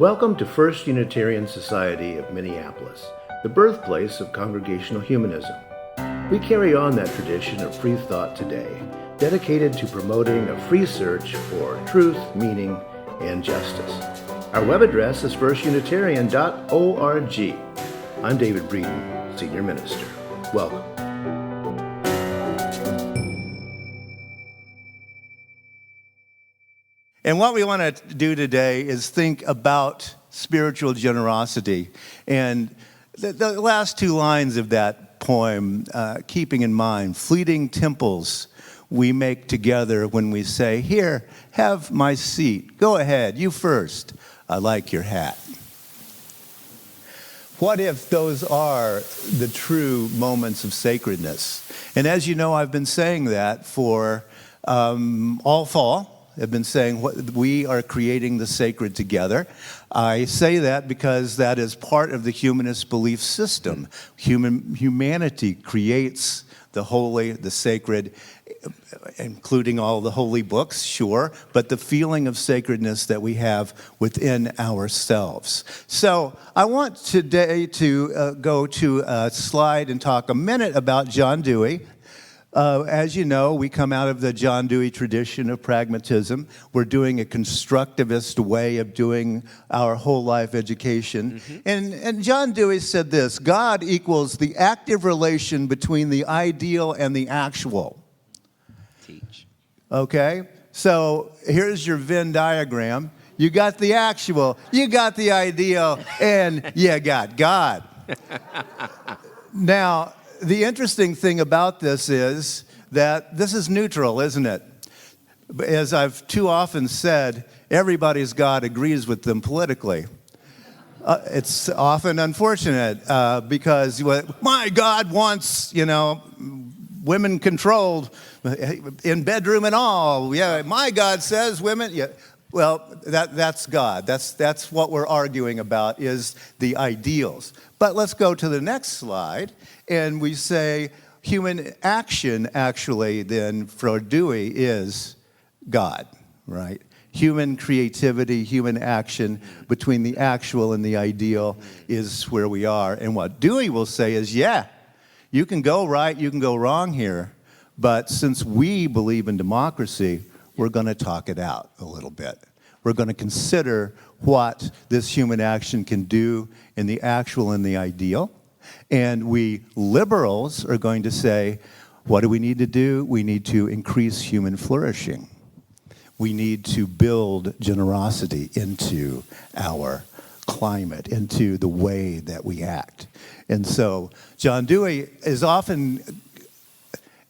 Welcome to First Unitarian Society of Minneapolis, the birthplace of Congregational Humanism. We carry on that tradition of free thought today, dedicated to promoting a free search for truth, meaning, and justice. Our web address is firstunitarian.org. I'm David Breeden, Senior Minister. Welcome. And what we want to do today is think about spiritual generosity. And the last two lines of that poem, keeping in mind, fleeting temples we make together when we say, here, have my seat. Go ahead, you first. I like your hat. What if those are the true moments of sacredness? And as you know, I've been saying that for all fall. I've been saying we are creating the sacred together. I say that because that is part of the humanist belief system. Humanity creates the holy, the sacred, including all the holy books, sure, but the feeling of sacredness that we have within ourselves. So I want today to go to a slide and talk a minute about John Dewey. As you know, we come out of the John Dewey tradition of pragmatism. We're doing a constructivist way of doing our whole life education. And John Dewey said this: God equals the active relation between the ideal and the actual. Teach. Okay? So here's your Venn diagram. You got the actual, you got the ideal, and you got God. Now, the interesting thing about this is that this is neutral, isn't it? As I've too often said, everybody's God agrees with them politically. It's often unfortunate because my God wants, women controlled in bedroom and all. Yeah, my God says women. Yeah. Well, that's God. That's what we're arguing about, is the ideals. But let's go to the next slide, and we say human action actually then for Dewey is God, right? Human creativity, human action between the actual and the ideal is where we are. And what Dewey will say is, yeah, you can go right, you can go wrong here, but since we believe in democracy, we're going to talk it out a little bit. We're going to consider what this human action can do in the actual and the ideal. And we liberals are going to say, what do we need to do? We need to increase human flourishing. We need to build generosity into our climate, into the way that we act. And so John Dewey is often...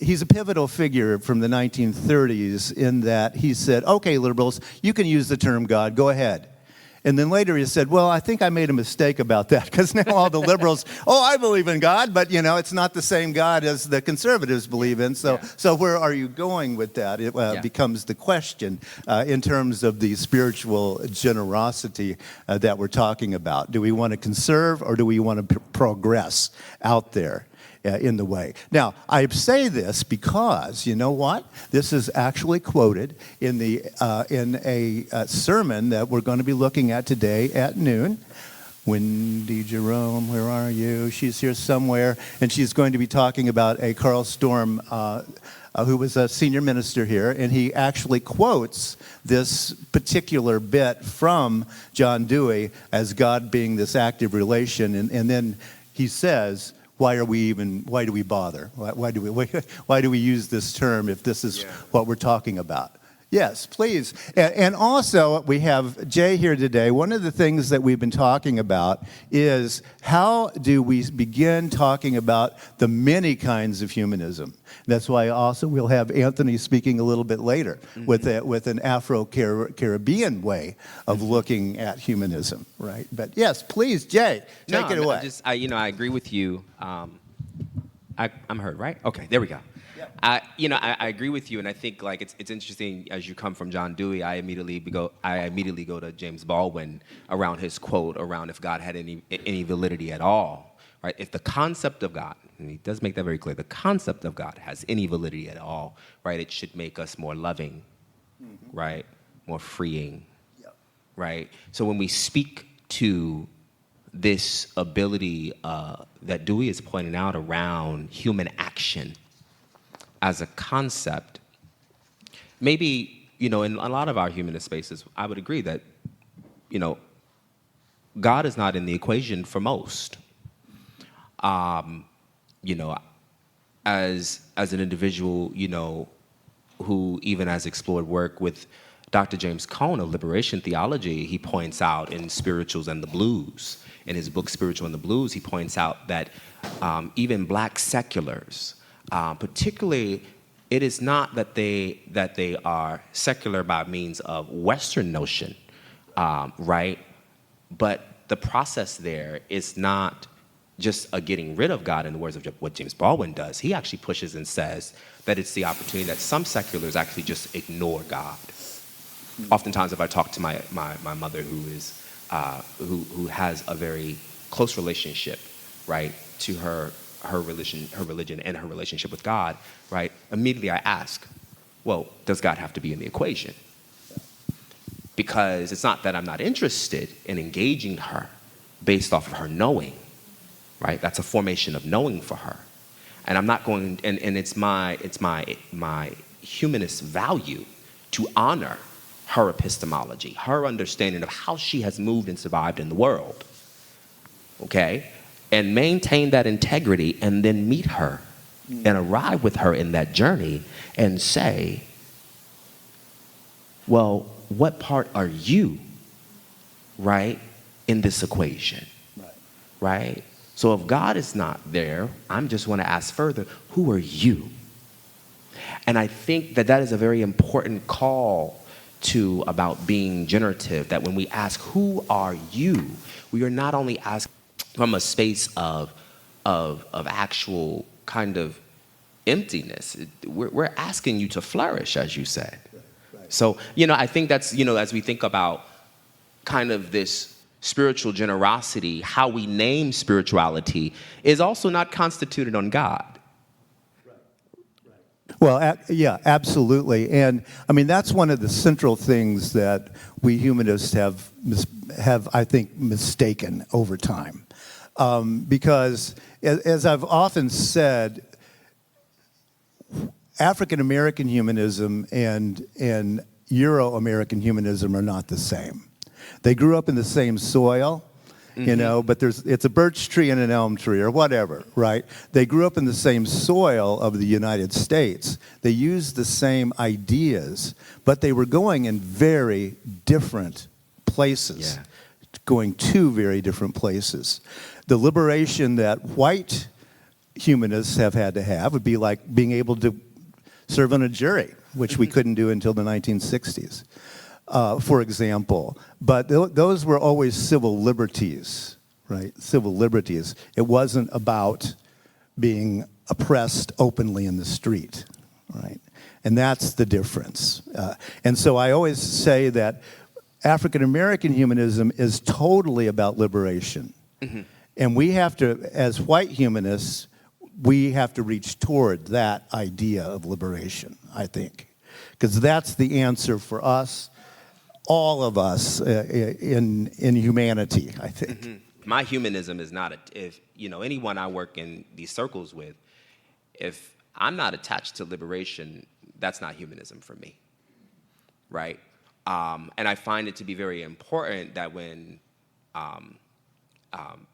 He's a pivotal figure from the 1930s in that he said, okay, liberals, you can use the term God, go ahead. And then later he said, well, I think I made a mistake about that, because now all the liberals, I believe in God, but, it's not the same God as the conservatives believe in. So where are you going with that? It becomes the question in terms of the spiritual generosity that we're talking about. Do we want to conserve, or do we want to progress out there in the way? Now, I say this because, you know what? This is actually quoted in a sermon that we're going to be looking at today at noon. Wendy Jerome, where are you? She's here somewhere, and she's going to be talking about a Carl Storm who was a senior minister here, and he actually quotes this particular bit from John Dewey as God being this active relation, and then he says, why do we bother? Why do we use this term if this is what we're talking about? Yes, please. And also, we have Jay here today. One of the things that we've been talking about is how do we begin talking about the many kinds of humanism? That's why also we'll have Anthony speaking a little bit later with an Afro-Caribbean way of looking at humanism, right? But yes, please, Jay, take it away. I agree with you. I'm heard, right? Okay, there we go. I agree with you, and I think it's interesting as you come from John Dewey. I immediately go to James Baldwin around his quote around if God had any validity at all, right? If the concept of God, and he does make that very clear, the concept of God has any validity at all, right? It should make us more loving, right? More freeing, right? So when we speak to this ability that Dewey is pointing out around human action as a concept, maybe, in a lot of our humanist spaces, I would agree that, God is not in the equation for most. You know, as an individual, who even has explored work with Dr. James Cone of liberation theology, he points out in Spirituals and the Blues, in his book Spiritual and the Blues, he points out that even black seculars, particularly, it is not that they are secular by means of Western notion, right? But the process there is not just a getting rid of God in the words of what James Baldwin does. He actually pushes and says that it's the opportunity that some seculars actually just ignore God. Oftentimes, if I talk to my mother, who has a very close relationship, right, to her religion and her relationship with God, right, immediately I ask, well, does God have to be in the equation? Because it's not that I'm not interested in engaging her based off of her knowing, right? That's a formation of knowing for her. And I'm not going, and it's my humanist value to honor her epistemology, her understanding of how she has moved and survived in the world, okay? And maintain that integrity and then meet her and arrive with her in that journey and say, well, what part are you, right, in this equation, right? So if God is not there, I'm just want to ask further, who are you? And I think that is a very important call to about being generative, that when we ask, who are you, we are not only asking from a space of actual kind of emptiness. We're asking you to flourish, as you said. Right. So, I think that's, as we think about kind of this spiritual generosity, how we name spirituality is also not constituted on God. Well, yeah, absolutely. And I mean, that's one of the central things that we humanists have I think, mistaken over time. Because as I've often said, African-American humanism and Euro-American humanism are not the same. They grew up in the same soil, but it's a birch tree and an elm tree or whatever, right? They grew up in the same soil of the United States. They used the same ideas, but they were going in very different places, going to very different places. The liberation that white humanists have had to have would be like being able to serve on a jury, which we couldn't do until the 1960s. For example. But those were always civil liberties, right? Civil liberties. It wasn't about being oppressed openly in the street, right? And that's the difference. And so I always say that African-American humanism is totally about liberation. Mm-hmm. And we have to, as white humanists, we have to reach toward that idea of liberation, I think. Because that's the answer for us, all of us in humanity, I think. Mm-hmm. My humanism is not, if anyone I work in these circles with, if I'm not attached to liberation, that's not humanism for me, right? And I find it to be very important that when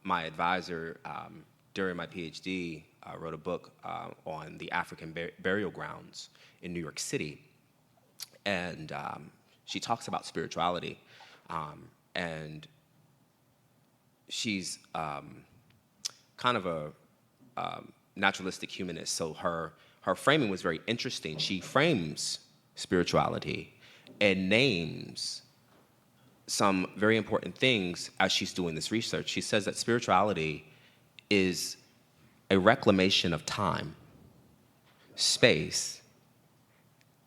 my advisor during my PhD wrote a book on the African burial grounds in New York City, and she talks about spirituality, and she's kind of a naturalistic humanist, so her framing was very interesting. She frames spirituality and names some very important things as she's doing this research. She says that spirituality is a reclamation of time, space,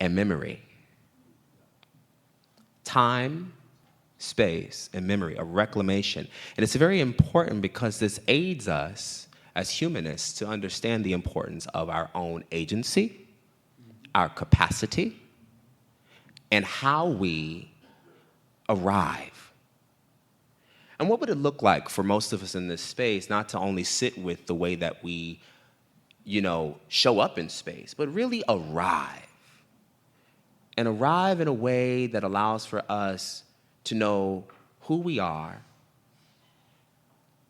and memory. Time, space, and memory, a reclamation. And it's very important because this aids us as humanists to understand the importance of our own agency, our capacity, and how we arrive And what would it look like for most of us in this space not to only sit with the way that we, show up in space, but really arrive? And arrive in a way that allows for us to know who we are.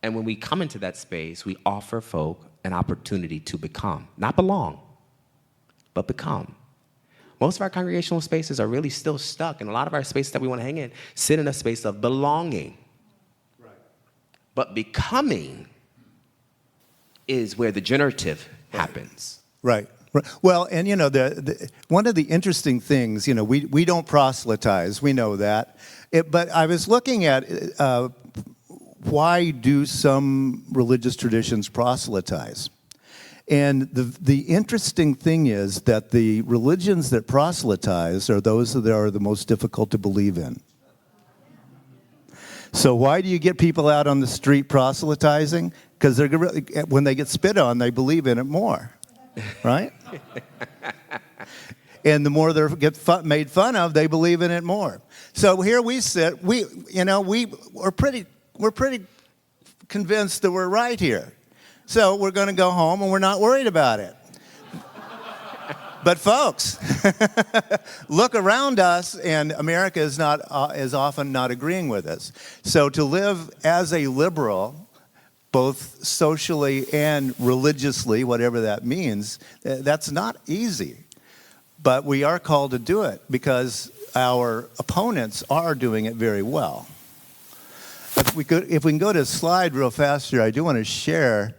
And when we come into that space, we offer folk an opportunity to become, not belong, but become. Most of our congregational spaces are really still stuck, and a lot of our spaces that we want to hang in sit in a space of belonging. Right. But becoming is where the generative happens. Right. Well, and one of the interesting things, we don't proselytize, we know that. But I was looking at why do some religious traditions proselytize? And the interesting thing is that the religions that proselytize are those that are the most difficult to believe in. So why do you get people out on the street proselytizing? Because when they get spit on, they believe in it more, right? And the more they get made fun of, they believe in it more. So here we sit. We're pretty convinced that we're right here. So we're going to go home and we're not worried about it. But folks, look around us, and America is often not agreeing with us. So to live as a liberal, both socially and religiously, whatever that means, that's not easy. But we are called to do it because our opponents are doing it very well. If we can go to a slide real fast here, I do want to share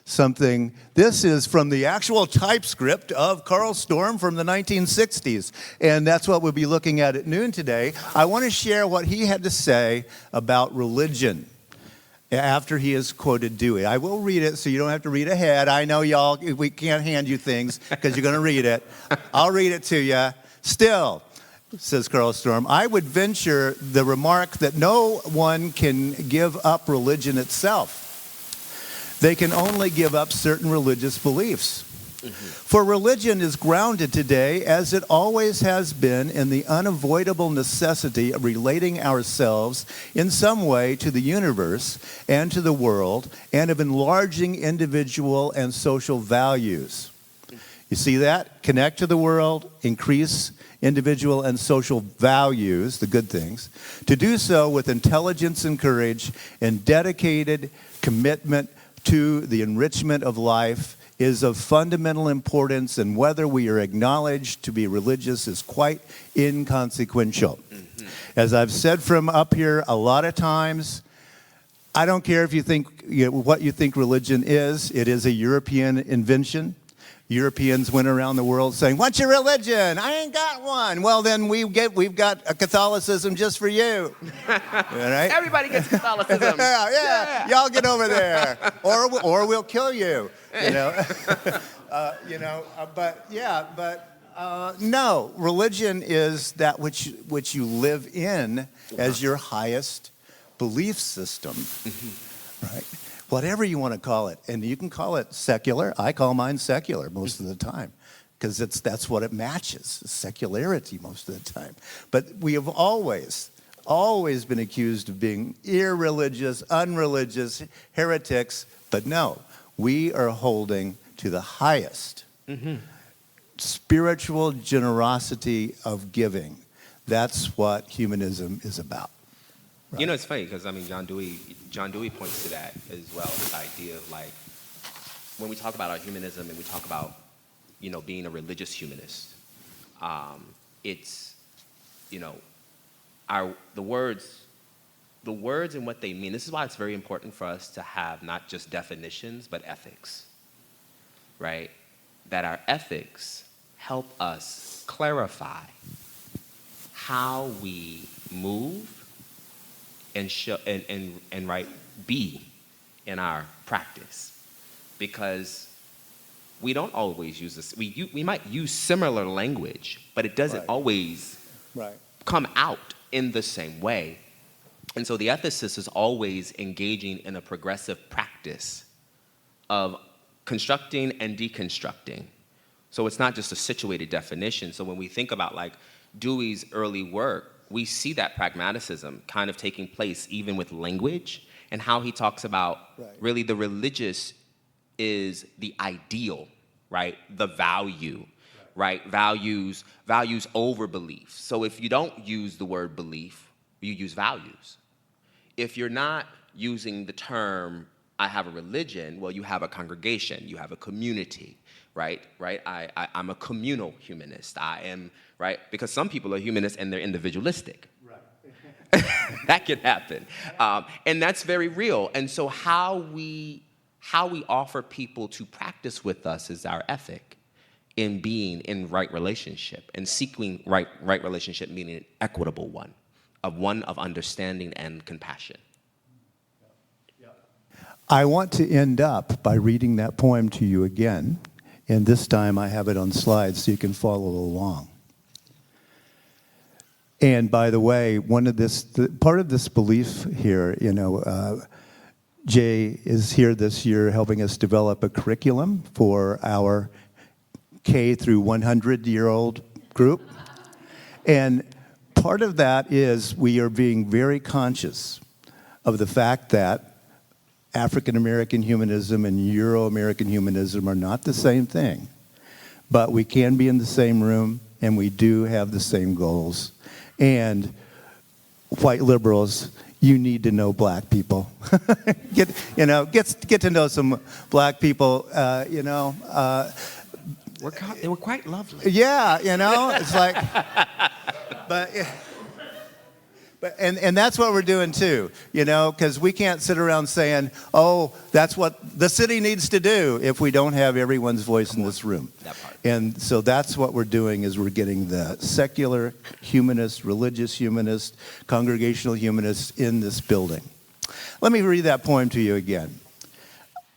something. This is from the actual typescript of Carl Storm from the 1960s, and that's what we'll be looking at noon today. I want to share what he had to say about religion after he has quoted Dewey. I will read it so you don't have to read ahead. I know y'all, we can't hand you things because you're going to read it. I'll read it to you. Still, says Carl Storm, I would venture the remark that no one can give up religion itself. They can only give up certain religious beliefs. Mm-hmm. For religion is grounded today, as it always has been, in the unavoidable necessity of relating ourselves in some way to the universe and to the world, and of enlarging individual and social values. You see that? Connect to the world, increase individual and social values, the good things. To do so with intelligence and courage and dedicated commitment to the enrichment of life is of fundamental importance, and whether we are acknowledged to be religious is quite inconsequential. Mm-hmm. As I've said from up here a lot of times, I don't care if you think what you think religion is. It is a European invention. Europeans went around the world saying, "What's your religion?" "I ain't got one." "Well, then we've got a Catholicism just for you." Right? Everybody gets Catholicism. yeah. Y'all get over there, or we'll kill you. No. Religion is that which you live in as your highest belief system, right? Whatever you want to call it. And you can call it secular. I call mine secular most of the time because that's what it matches, secularity most of the time. But we have always been accused of being irreligious, unreligious, heretics. But no, we are holding to the highest spiritual generosity of giving. That's what humanism is about. Right. It's funny because John Dewey points to that as well. This idea of like when we talk about our humanism and we talk about being a religious humanist, it's the words and what they mean. This is why it's very important for us to have not just definitions but ethics, right? That our ethics help us clarify how we move and show and be in our practice, because we don't always use this. We might use similar language, but it doesn't always come out in the same way. And so the ethicist is always engaging in a progressive practice of constructing and deconstructing. So it's not just a situated definition. So when we think about like Dewey's early work, we see that pragmaticism kind of taking place even with language and how he talks about really the religious is the ideal, right? The value, right? Values over belief. So if you don't use the word belief, you use values. If you're not using the term, I have a religion, well, you have a congregation, you have a community, right? I'm a communal humanist. I am, right? Because some people are humanists and they're individualistic. Right. That can happen. And that's very real. And so how we offer people to practice with us is our ethic in being in right relationship and seeking right relationship, meaning an equitable one of understanding and compassion. I want to end up by reading that poem to you again, and this time I have it on slides so you can follow along. And by the way, part of this belief here, Jay is here this year helping us develop a curriculum for our K through 100-year-old group. And part of that is we are being very conscious of the fact that African-American humanism and Euro-American humanism are not the same thing. But we can be in the same room, and we do have the same goals. And white liberals, you need to know black people. get to know some black people, They were quite lovely. Yeah, it's like, and that's what we're doing too, because we can't sit around saying, oh, that's what the city needs to do if we don't have everyone's voice in this room. That part. And so that's what we're doing is we're getting the secular humanist, religious humanist, congregational humanists in this building. Let me read that poem to you again.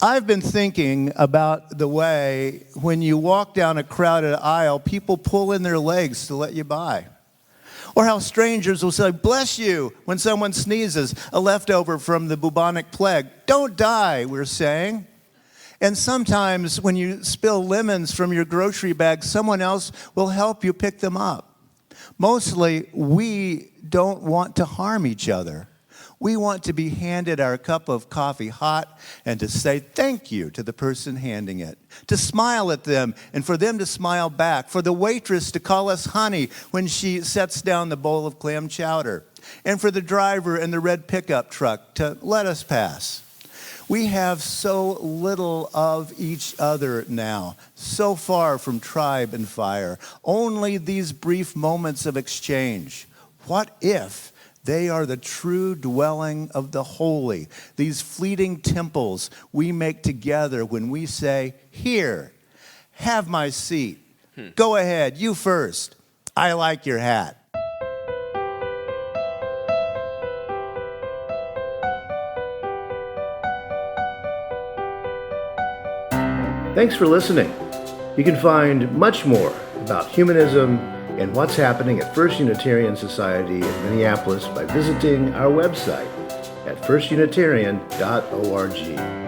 I've been thinking about the way when you walk down a crowded aisle, people pull in their legs to let you by. Or how strangers will say, bless you, when someone sneezes, a leftover from the bubonic plague. Don't die, we're saying. And sometimes when you spill lemons from your grocery bag, someone else will help you pick them up. Mostly, we don't want to harm each other. We want to be handed our cup of coffee hot and to say thank you to the person handing it, to smile at them and for them to smile back, for the waitress to call us honey when she sets down the bowl of clam chowder, and for the driver in the red pickup truck to let us pass. We have so little of each other now, so far from tribe and fire, only these brief moments of exchange. What if they are the true dwelling of the holy, these fleeting temples we make together when we say, here, have my seat. Go ahead, you first. I like your hat. Thanks for listening. You can find much more about humanism and what's happening at First Unitarian Society in Minneapolis by visiting our website at firstunitarian.org.